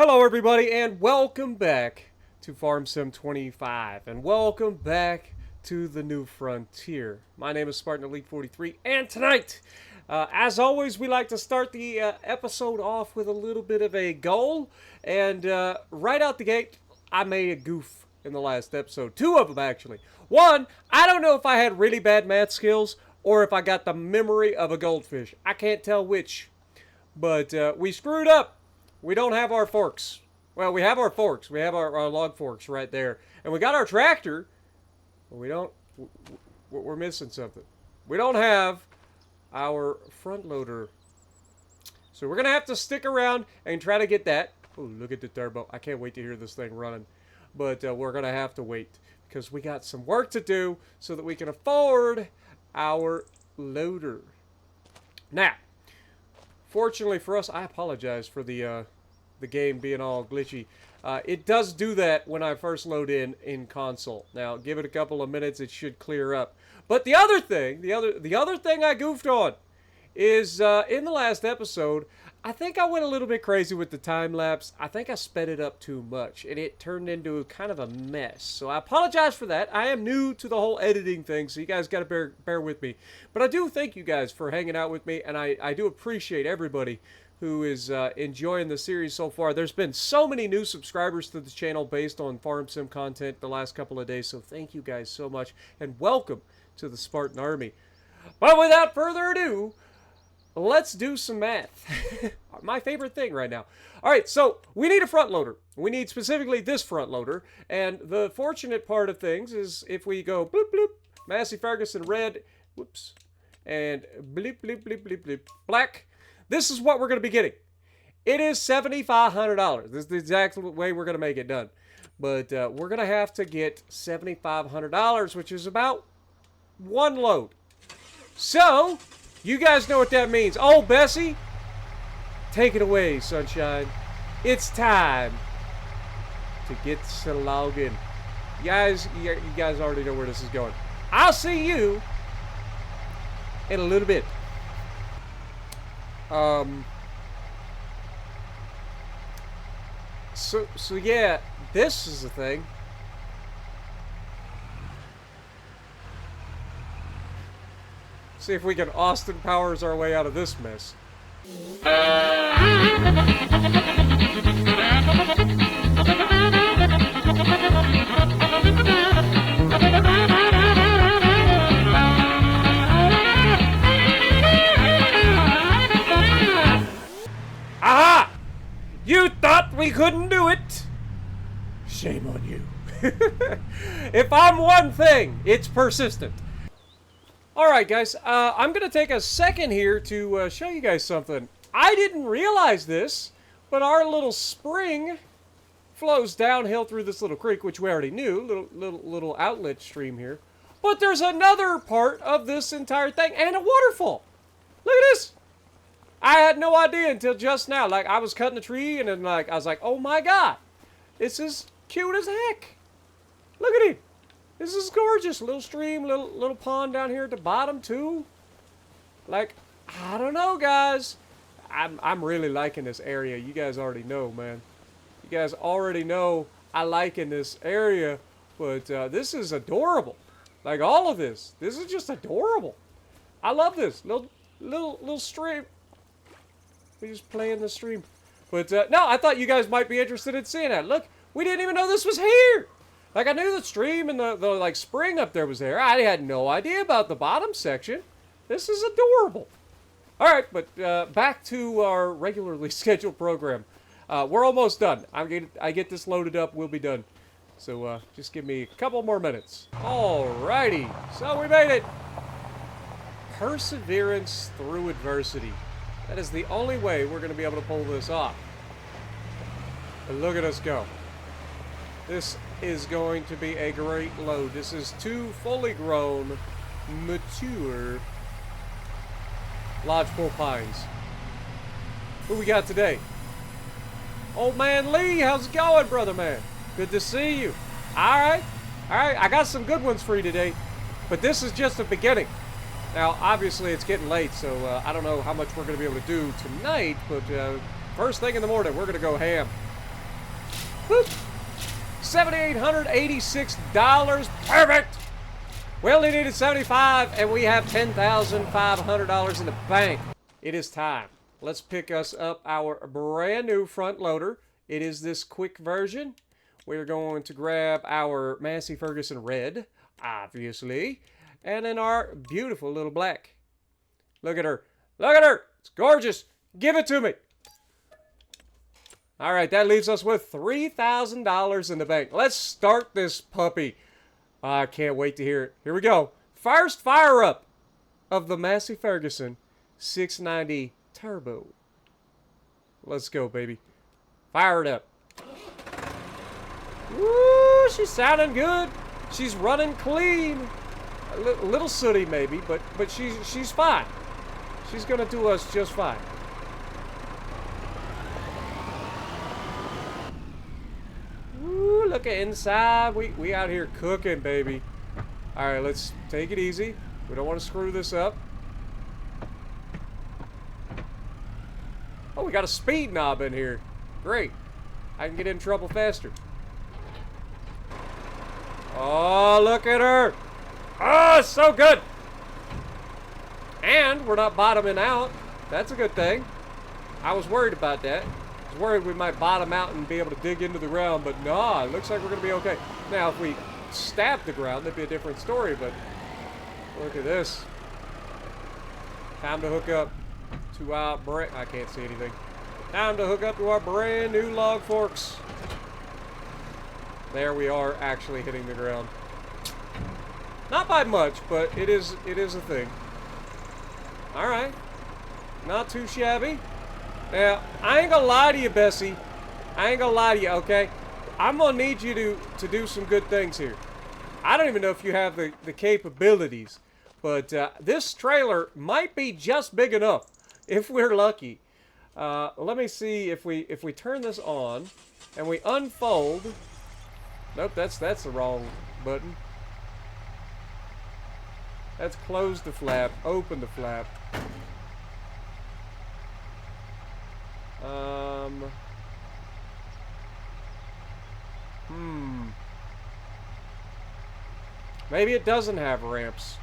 Hello everybody and welcome back to Farm Sim 25 and welcome back to the new frontier. My name is Spartan Elite 43 and tonight, as always, we like to start the episode off with a little bit of a goal, and right out the gate I made a goof in the last episode. Two of them actually. One, I don't know if I had really bad math skills or if I got the memory of a goldfish. I can't tell which, but we screwed up. We don't have our forks. Well, we have our forks. We have our log forks right there. And we got our tractor, but we don't... We're missing something. We don't have our front loader. So we're going to have to stick around and try to get that. Oh, look at the turbo. I can't wait to hear this thing running. But we're going to have to wait because we got some work to do so that we can afford our loader. Now, fortunately for us, I apologize for the game being all glitchy. It does do that when I first load in console. Now, give it a couple of minutes, it should clear up. But the other thing, the other thing I goofed on is in the last episode, I think I went a little bit crazy with the time lapse. I think I sped it up too much, and it turned into kind of a mess. So I apologize for that. I am new to the whole editing thing, so you guys got to bear with me. But I do thank you guys for hanging out with me, and I do appreciate everybody who is enjoying the series so far. There's been so many new subscribers to the channel based on Farm Sim content the last couple of days, so thank you guys so much, and welcome to the Spartan Army. But without further ado, let's do some math. My favorite thing right now. All right, so we need a front loader. We need specifically this front loader. And the fortunate part of things is if we go bloop, bloop, Massey Ferguson red, whoops, and bleep, bleep, bleep, bleep, bleep, black. This is what we're going to be getting. It is $7,500. This is the exact way we're going to make it done. But we're going to have to get $7,500, which is about one load. So... you guys know what that means. Oh, Bessie, take it away, sunshine. It's time to get slogging. You guys already know where this is going. I'll see you in a little bit. So yeah, this is the thing. See if we can Austin Powers our way out of this mess. Aha! You thought we couldn't do it? Shame on you. If I'm one thing, it's persistent. Alright guys, I'm going to take a second here to show you guys something. I didn't realize this, but our little spring flows downhill through this little creek, which we already knew, little outlet stream here. But there's another part of this entire thing, and a waterfall. Look at this. I had no idea until just now. Like, I was cutting a tree, and then I was like, oh my god, this is cute as heck. Look at it. This is gorgeous. Little stream, little pond down here at the bottom too. Like, I don't know, guys. I'm really liking this area. You guys already know, man. You guys already know I like in this area, but this is adorable. Like all of this. This is just adorable. I love this little stream. We just play in the stream. But no, I thought you guys might be interested in seeing that. Look, we didn't even know this was here. Like, I knew the stream and the like, spring up there was there. I had no idea about the bottom section. This is adorable. All right, but back to our regularly scheduled program. We're almost done. I get this loaded up. We'll be done. So just give me a couple more minutes. All righty. So we made it. Perseverance through adversity. That is the only way we're going to be able to pull this off. But look at us go. This is going to be a great load. This is two fully grown, mature lodgepole pines. Who we got today? Old man Lee, how's it going, brother man? Good to see you. Alright, I got some good ones for you today. But this is just the beginning. Now, obviously, it's getting late, so I don't know how much we're going to be able to do tonight, but first thing in the morning, we're going to go ham. Boop. $7,886. Perfect. We only needed $75, and we have $10,500 in the bank. It is time. Let's pick us up our brand new front loader. It is this quick version. We're going to grab our Massey Ferguson red, obviously, and then our beautiful little black. Look at her. Look at her. It's gorgeous. Give it to me. All right, that leaves us with $3,000 in the bank. Let's start this puppy. I can't wait to hear it. Here we go. First fire up of the Massey Ferguson 690 Turbo. Let's go, baby. Fire it up. Woo, she's sounding good. She's running clean. A little sooty maybe, but she's fine. She's gonna do us just fine. Woo, look at inside. We out here cooking, baby. All right, let's take it easy. We don't want to screw this up. Oh, we got a speed knob in here. Great. I can get in trouble faster. Oh, look at her. Oh, so good. And we're not bottoming out. That's a good thing. I was worried about that. I was worried we might bottom out and be able to dig into the ground, but nah, it looks like we're going to be okay. Now, if we stab the ground, that'd be a different story, but look at this. Time to hook up to our I can't see anything. Time to hook up to our brand new log forks. There we are, actually hitting the ground. Not by much, but it is a thing. All right, not too shabby. Now, I ain't gonna lie to you, Bessie. I ain't gonna lie to you, okay? I'm gonna need you to do some good things here. I don't even know if you have the capabilities, but this trailer might be just big enough if we're lucky. Let me see if we turn this on and we unfold. Nope, that's the wrong button. That's close the flap, open the flap. Maybe it doesn't have ramps.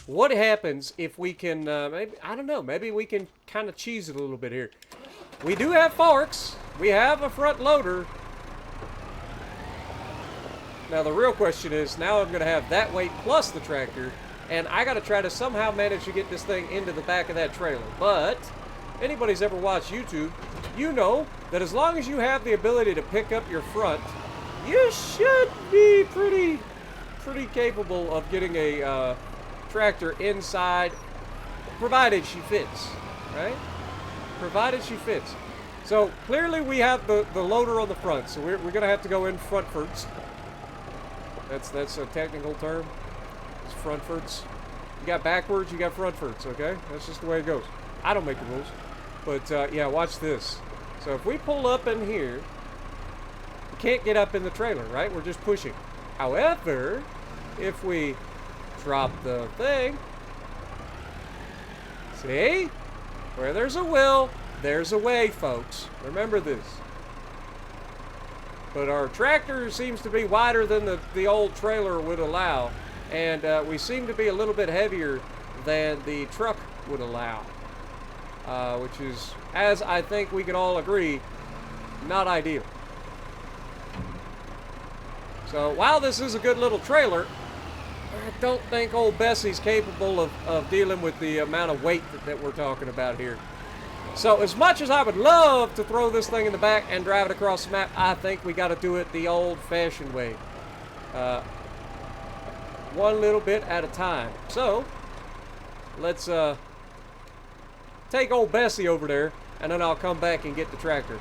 What happens if we can, maybe, I don't know, maybe we can kind of cheese it a little bit here. We do have forks. We have a front loader. Now the real question is, now I'm going to have that weight plus the tractor, and I got to try to somehow manage to get this thing into the back of that trailer. But anybody's ever watched YouTube, you know that as long as you have the ability to pick up your front, you should be pretty capable of getting a tractor inside, provided she fits, right? Provided she fits. So clearly we have the loader on the front, so we're going to have to go in front first. That's a technical term. It's front first. You got backwards, you got front first, okay? That's just the way it goes. I don't make the rules. But yeah, watch this. So if we pull up in here, we can't get up in the trailer, right? We're just pushing. However, if we drop the thing, see? Where there's a will, there's a way, folks. Remember this. But our tractor seems to be wider than the old trailer would allow, and we seem to be a little bit heavier than the truck would allow, which is, as I think we can all agree, not ideal. So while this is a good little trailer, I don't think old Bessie's capable of dealing with the amount of weight that we're talking about here. So as much as I would love to throw this thing in the back and drive it across the map, I think we got to do it the old-fashioned way. One little bit at a time. So let's take old Bessie over there, and then I'll come back and get the tractor.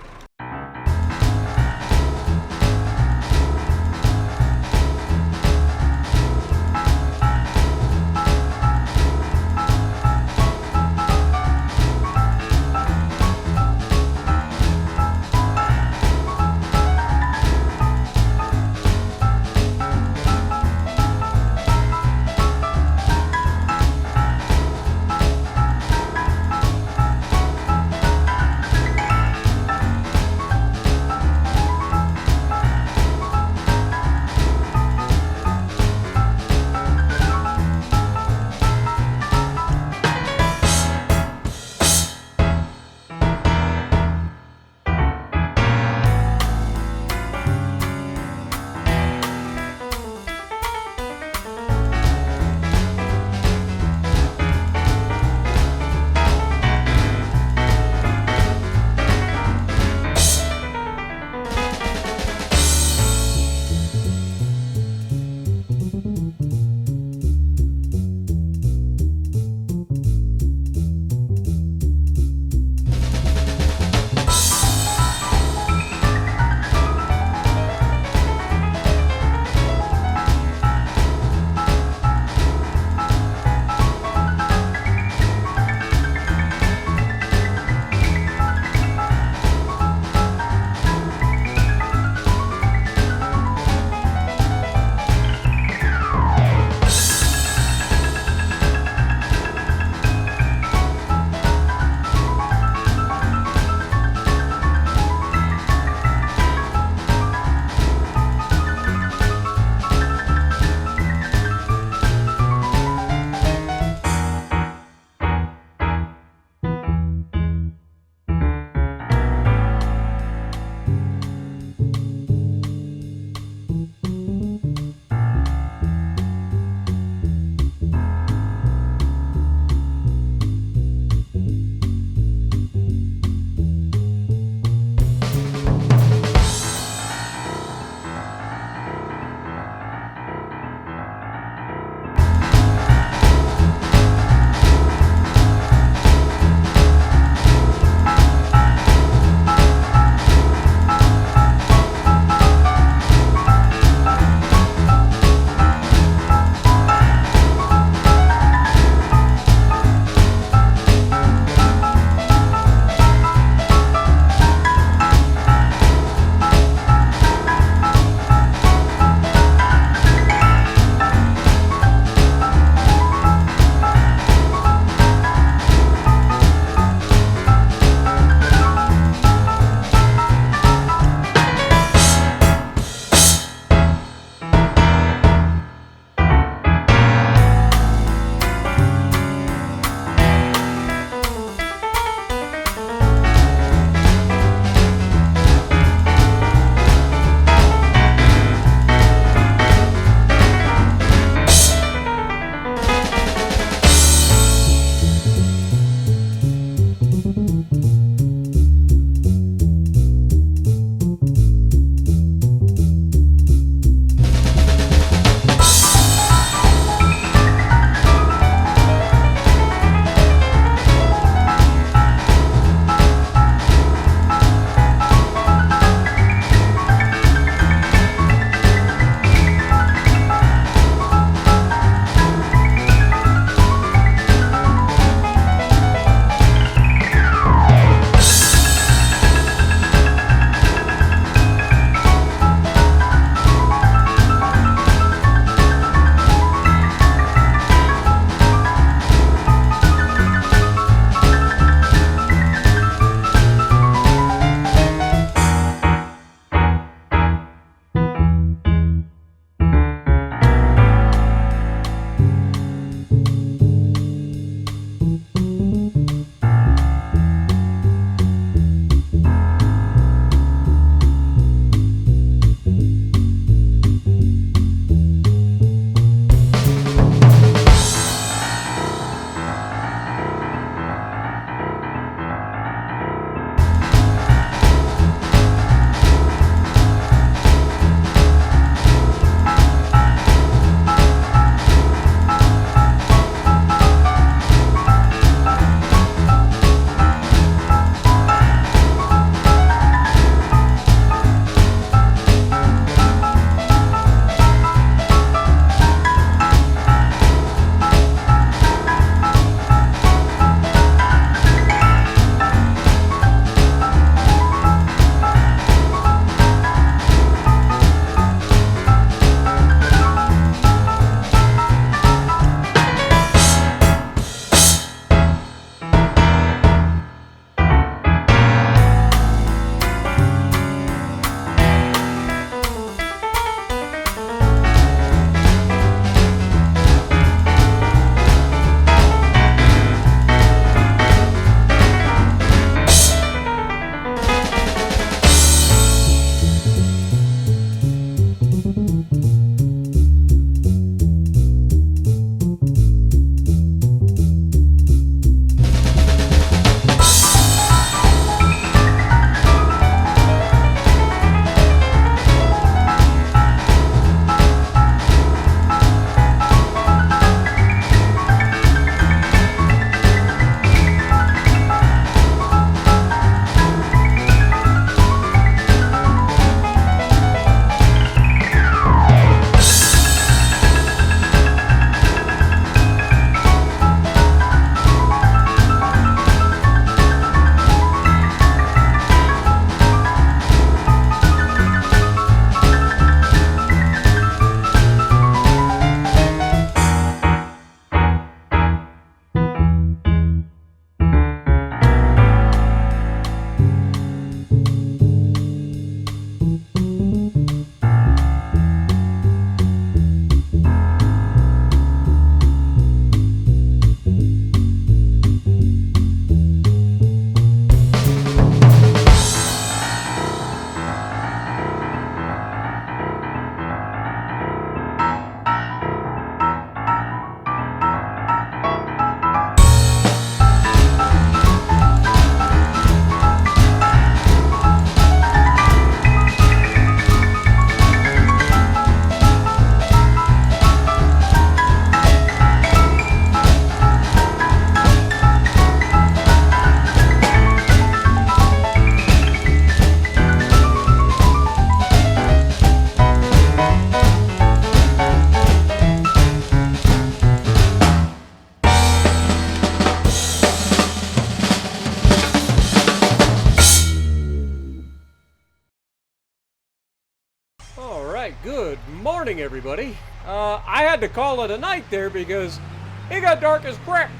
right, good morning, everybody. I had to call it a night there because it got dark as crap.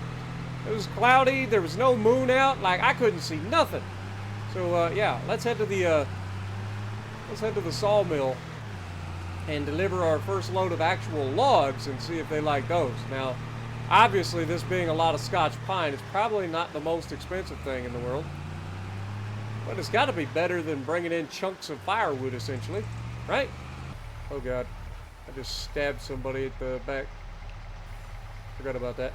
It was cloudy. There was no moon out. Like, I couldn't see nothing. So yeah, let's head to the sawmill and deliver our first load of actual logs and see if they like those. Now, obviously, this being a lot of Scotch pine, it's probably not the most expensive thing in the world. But it's got to be better than bringing in chunks of firewood, essentially. Right? Oh, God. I just stabbed somebody at the back. Forgot about that.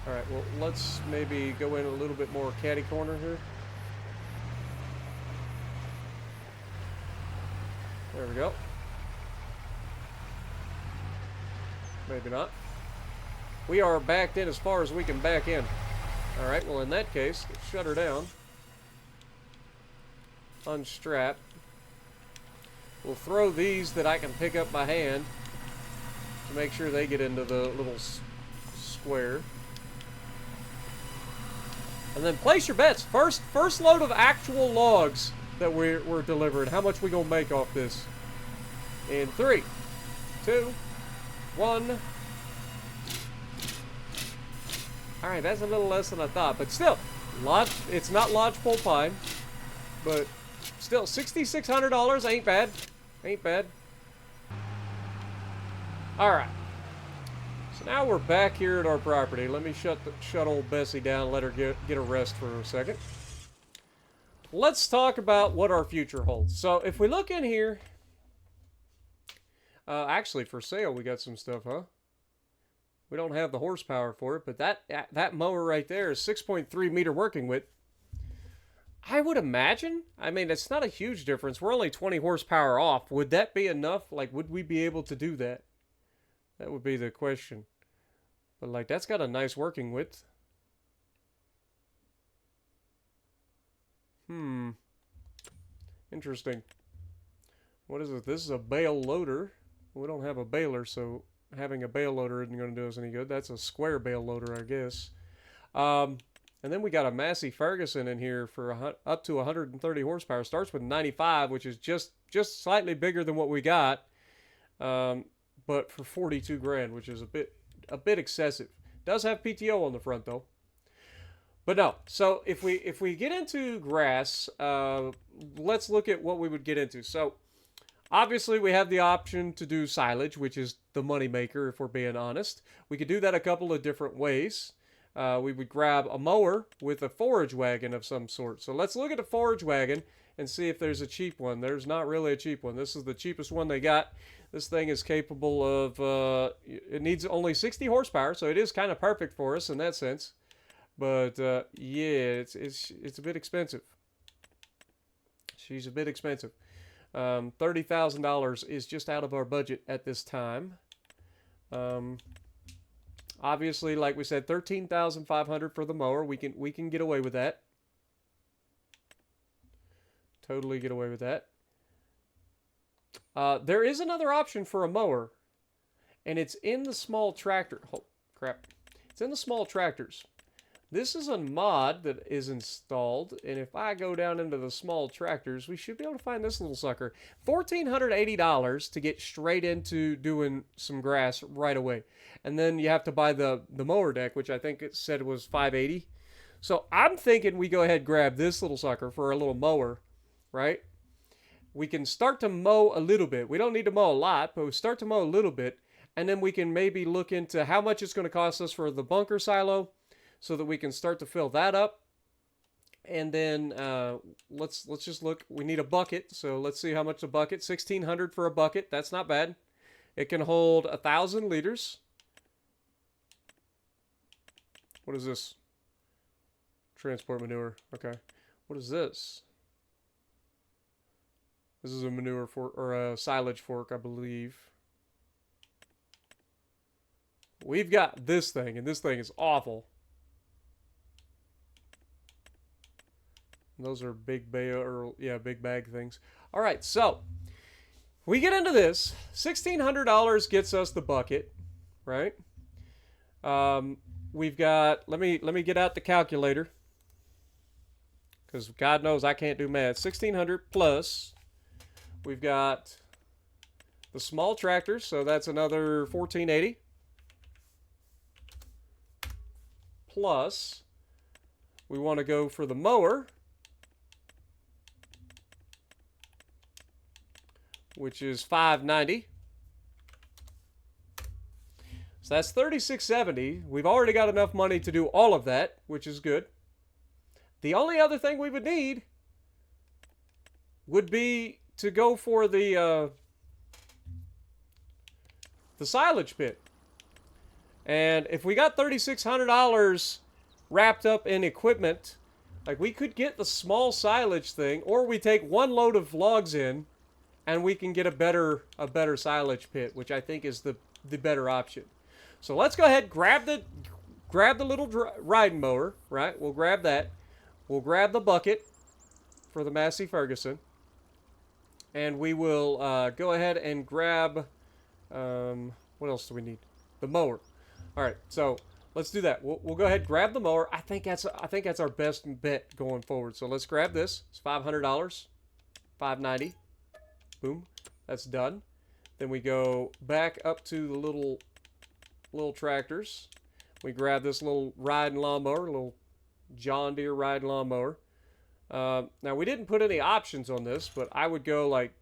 Alright, well, let's maybe go in a little bit more catty corner here. There we go. Maybe not. We are backed in as far as we can back in. Alright, well, in that case, let's shut her down. Unstrap. We'll throw these that I can pick up by hand to make sure they get into the little square. And then place your bets. First load of actual logs that we're delivering. How much we gonna make off this? In 3, 2, 1. Alright, that's a little less than I thought, but still, it's not lodgepole pine, but still, $6,600 ain't bad. Ain't bad. Alright. So now we're back here at our property. Let me shut old Bessie down, let her get a rest for a second. Let's talk about what our future holds. So if we look in here, actually for sale we got some stuff, huh? We don't have the horsepower for it, but that mower right there is 6.3 meter working width. I would imagine. I mean, it's not a huge difference. We're only 20 horsepower off. Would that be enough? Like, would we be able to do that? That would be the question. But, like, that's got a nice working width. Interesting. What is it? This is a bale loader. We don't have a baler, so having a bale loader isn't going to do us any good. That's a square bale loader, I guess. And then we got a Massey Ferguson in here for up to 130 horsepower. Starts with 95, which is just slightly bigger than what we got, but for 42 grand, which is a bit excessive. Does have PTO on the front though. But no. So if we get into grass, let's look at what we would get into. So obviously we have the option to do silage, which is the money maker if we're being honest. We could do that a couple of different ways. We would grab a mower with a forage wagon of some sort. So let's look at a forage wagon and see if there's a cheap one. There's not really a cheap one. This is the cheapest one they got. This thing is capable of, it needs only 60 horsepower, so it is kind of perfect for us in that sense. But yeah, it's a bit expensive. She's a bit expensive. $30,000 is just out of our budget at this time. Obviously, like we said, $13,500 for the mower. We can get away with that. Totally get away with that. There is another option for a mower, and it's in the small tractor. Oh, crap. It's in the small tractors. This is a mod that is installed, and if I go down into the small tractors, we should be able to find this little sucker. $1,480 to get straight into doing some grass right away. And then you have to buy the mower deck, which I think it said was $580. So I'm thinking we go ahead and grab this little sucker for a little mower, right? We can start to mow a little bit. We don't need to mow a lot, but we start to mow a little bit, and then we can maybe look into how much it's going to cost us for the bunker silo, so that we can start to fill that up. And then let's just look. We need a bucket, so let's see how much a bucket. $1,600 for a bucket. That's not bad. It can hold 1,000 liters. What is this? Transport manure. Okay. What is this? This is a manure fork, or a silage fork, I believe. We've got this thing, and this thing is awful. Those are big bag things. All right, so we get into this. $1,600 gets us the bucket, right? We've got. Let me get out the calculator, because God knows I can't do math. 1,600 plus We've got the small tractors, so that's another 1480. Plus, we want to go for the mower, which is 590. So that's 3670. We've already got enough money to do all of that, which is good. The only other thing we would need would be to go for the silage pit. And if we got $3,600 wrapped up in equipment, like we could get the small silage thing, or we take one load of logs in and we can get a better silage pit, which I think is the better option. So let's go ahead, grab the little riding mower, right? We'll grab that. We'll grab the bucket for the Massey Ferguson. And we will go ahead and grab, what else do we need? The mower. All right, so let's do that. We'll go ahead and grab the mower. I think that's our best bet going forward. So let's grab this. It's $500, $590. Boom, that's done. Then we go back up to the little tractors. We grab this little riding lawnmower, little John Deere riding lawnmower. Now we didn't put any options on this, but I would go like,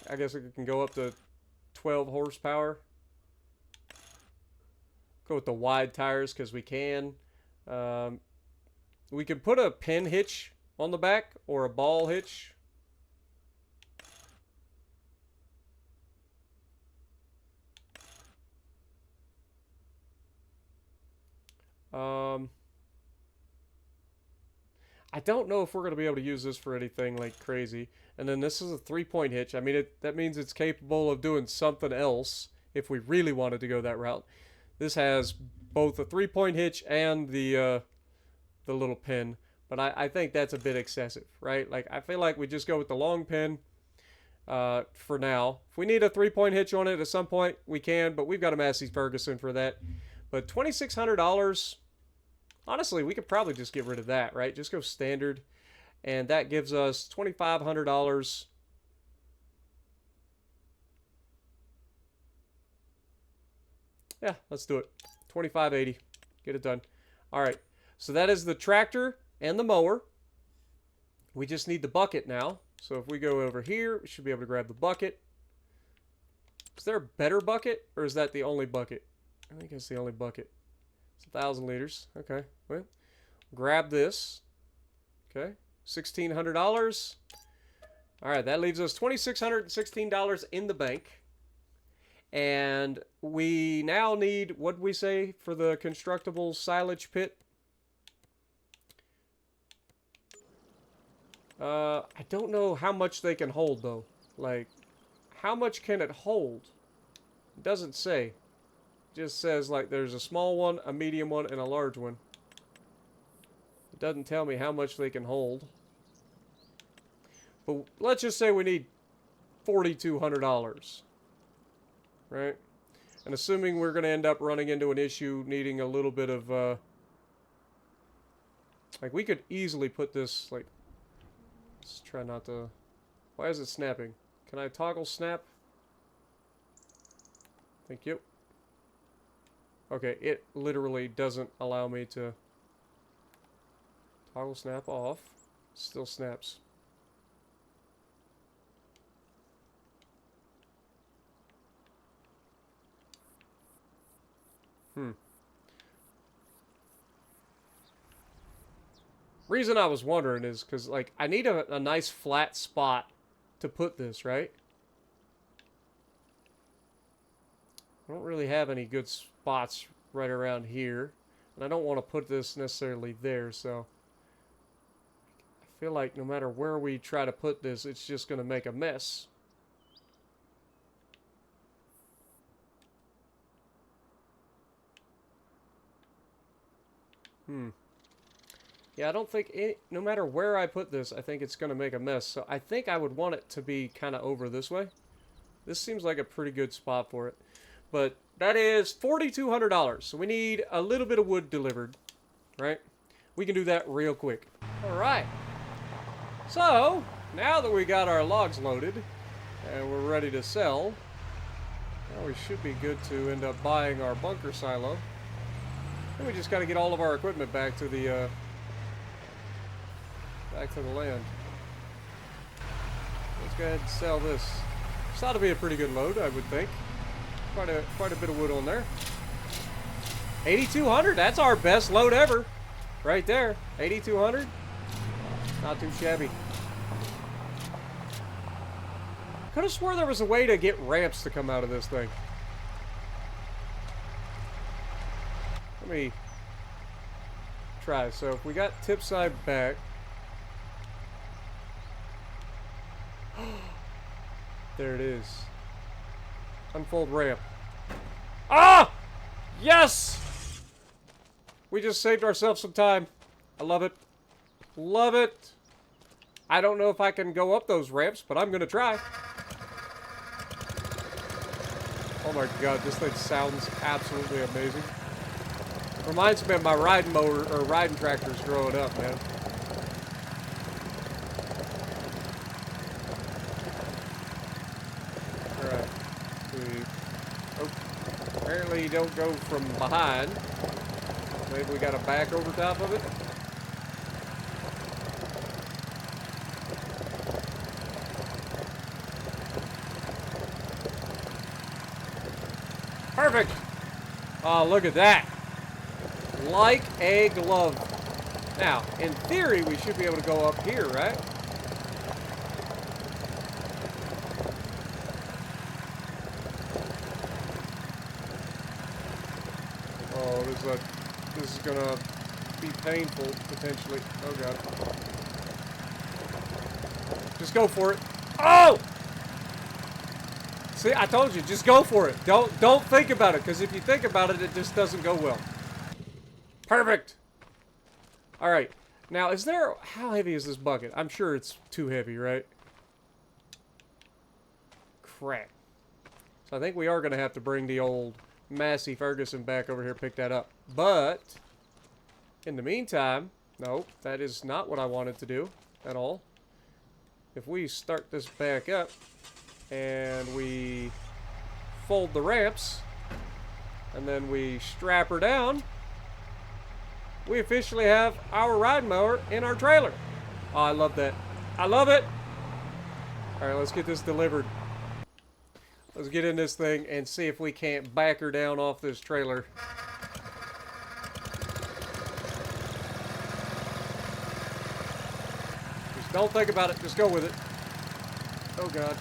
I guess it can go up to 12 horsepower. Go with the wide tires because we can. We could put a pin hitch on the back or a ball hitch. I don't know if we're going to be able to use this for anything like crazy. And then this is a 3-point hitch. I mean, that means it's capable of doing something else if we really wanted to go that route. This has both a 3-point hitch and the little pin. But I think that's a bit excessive, right? Like, I feel like we just go with the long pin for now. If we need a 3-point hitch on it at some point, we can. But we've got a Massey Ferguson for that. But $2,600... honestly, we could probably just get rid of that, right? Just go standard. And that gives us $2,500. Yeah, let's do it. $2,580. Get it done. All right. So that is the tractor and the mower. We just need the bucket now. So if we go over here, we should be able to grab the bucket. Is there a better bucket? Or is that the only bucket? I think it's the only bucket. It's 1,000 liters. Okay. Well, grab this. Okay. $1,600. All right. That leaves us $2,616 in the bank. And we now need, what did we say for the constructible silage pit? I don't know how much they can hold, though. Like, how much can it hold? It doesn't say. Just says like there's a small one, a medium one, and a large one. It doesn't tell me how much they can hold. But let's just say we need $4,200. Right? And assuming we're going to end up running into an issue needing a little bit of... like, we could easily put this, like... let's try not to... why is it snapping? Can I toggle snap? Thank you. Okay, it literally doesn't allow me to toggle snap off. Still snaps. Reason I was wondering is because, like, I need a nice flat spot to put this, right? I don't really have any good spots right around here. And I don't want to put this necessarily there, so... I feel like no matter where we try to put this, it's just going to make a mess. Yeah, I don't think... no matter where I put this, I think it's going to make a mess. So I think I would want it to be kind of over this way. This seems like a pretty good spot for it. But that is $4,200. So we need a little bit of wood delivered, right? We can do that real quick. All right. So now that we got our logs loaded, And we're ready to sell. Now we should be good to end up buying our bunker silo. And we just got to get all of our equipment back to the land. Let's go ahead and sell this. This ought to be a pretty good load, I would think. Quite a bit of wood on there. 8,200. That's our best load ever, right there. 8,200. Not too shabby. Could have swore there was a way to get ramps to come out of this thing. Let me try. So if we got tip side back. There it is. Unfold ramp. Ah! Yes! We just saved ourselves some time. I love it. Love it. I don't know if I can go up those ramps, but I'm going to try. Oh my god, this thing sounds absolutely amazing. Reminds me of my riding motor, or riding tractors growing up, man. Alright. Apparently you don't go from behind. Maybe we got a back over top of it. Perfect! Oh, look at that. Like a glove. Now, in theory, we should be able to go up here, right? Oh, this is gonna be painful, potentially. Oh, God. Just go for it. Oh! See, I told you, just go for it. Don't think about it, because if you think about it, it just doesn't go well. Perfect. All right. Now, how heavy is this bucket? I'm sure it's too heavy, right? Crap. So I think we are going to have to bring the old Massey Ferguson back over here, pick that up. But in the meantime, no, that is not what I wanted to do at all. If we start this back up, and we fold the ramps, and then we strap her down, we officially have our ride mower in our trailer. Oh, I love that. I love it. All right, let's get this delivered. Let's get in this thing and see if we can't back her down off this trailer. Just don't think about it. Just go with it. Oh, God.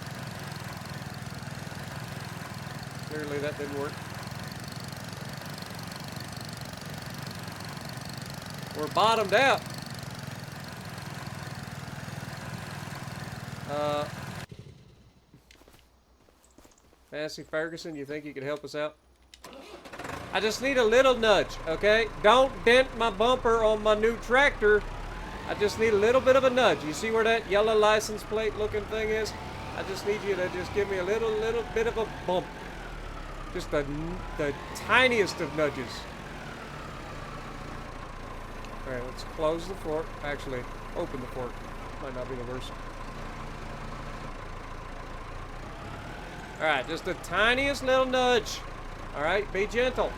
Clearly that didn't work. We're bottomed out. Massey Ferguson, you think you could help us out? I just need a little nudge, okay? Don't dent my bumper on my new tractor. I just need a little bit of a nudge. You see where that yellow license plate looking thing is? I just need you to just give me a little bit of a bump. Just the tiniest of nudges. Alright, let's close the fork. Actually, open the fork. Might not be the worst. Alright, just the tiniest little nudge. Alright, be gentle.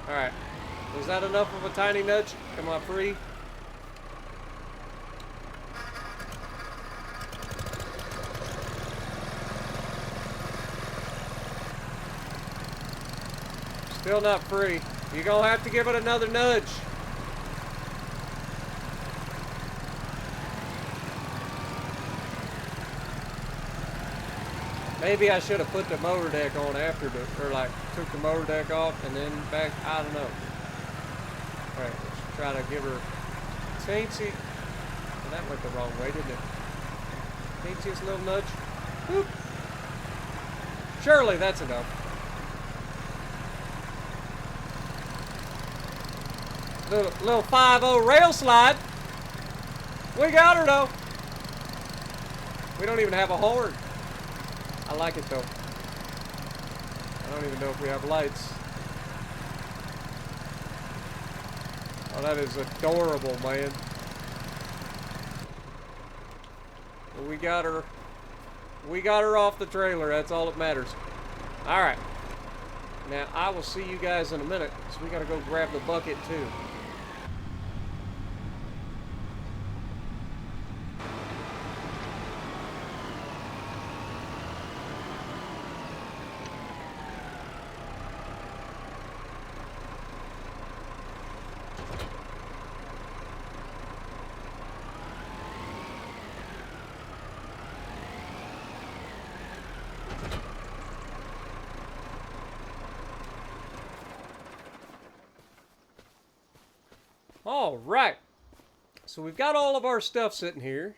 Alright. Was that enough of a tiny nudge? Am I free? Still not free. You're gonna have to give it another nudge. Maybe I should have put the motor deck on after or like took the motor deck off and then back. I don't know. All right, let's try to give her teensy. Well, that went the wrong way, didn't it? Teensiest little nudge. Whoop. Surely that's enough. Little 5-0 rail slide. We got her though. We don't even have a horn. I like it though. I don't even know if we have lights. Oh, that is adorable, man. Well, we got her. We got her off the trailer. That's all that matters. All right. Now, I will see you guys in a minute, so we got to go grab the bucket, too. All right. So we've got all of our stuff sitting here.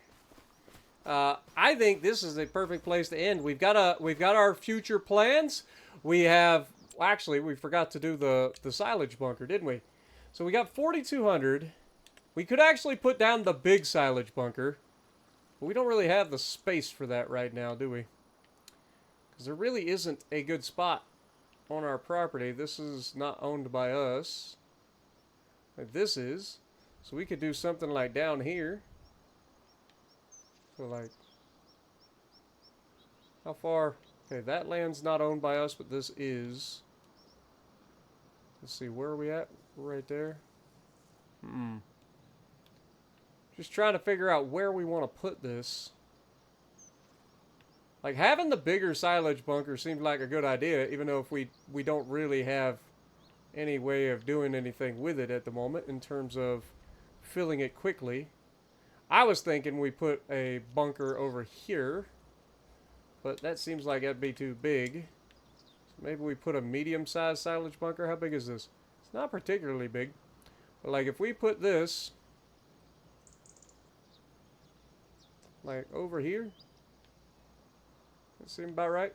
I think this is a perfect place to end. We've got our future plans. We have, well, actually, we forgot to do the silage bunker, didn't we? So we got 4,200. We could actually put down the big silage bunker, but we don't really have the space for that right now, do we? Because there really isn't a good spot on our property. This is not owned by us. Like this is. So we could do something like down here. So like, how far? Okay, that land's not owned by us, but this is. Let's see, where are we at? We're right there. Just trying to figure out where we want to put this. Like, having the bigger silage bunker seemed like a good idea, even though if we don't really have any way of doing anything with it at the moment in terms of filling it quickly. I was thinking we put a bunker over here, but that seems like that'd be too big. So maybe we put a medium-sized silage bunker. How big is this? It's not particularly big. But like if we put this like over here, that seems about right.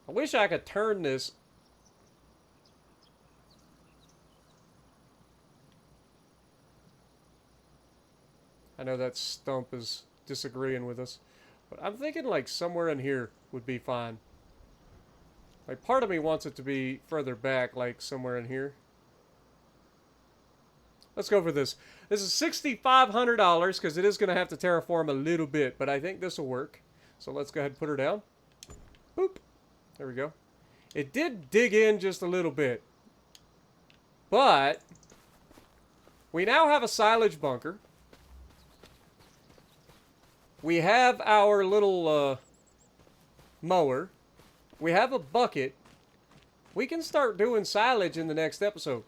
I wish I could turn this. I know that stump is disagreeing with us, but I'm thinking like somewhere in here would be fine. Like part of me wants it to be further back, like somewhere in here. Let's go for this. This is $6,500 because it is going to have to terraform a little bit, but I think this will work. So let's go ahead and put her down. Boop. There we go. It did dig in just a little bit. But we now have a silage bunker. We have our little mower. We have a bucket. We can start doing silage in the next episode.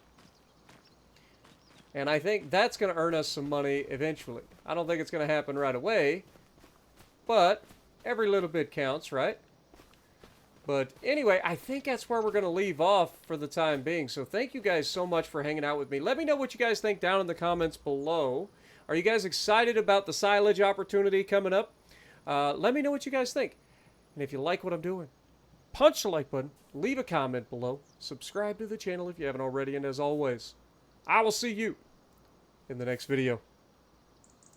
And I think that's going to earn us some money eventually. I don't think it's going to happen right away. But every little bit counts, right? But anyway, I think that's where we're going to leave off for the time being. So thank you guys so much for hanging out with me. Let me know what you guys think down in the comments below. Are you guys excited about the silage opportunity coming up? Let me know what you guys think. And if you like what I'm doing, punch the like button, leave a comment below, subscribe to the channel if you haven't already, and as always, I will see you in the next video.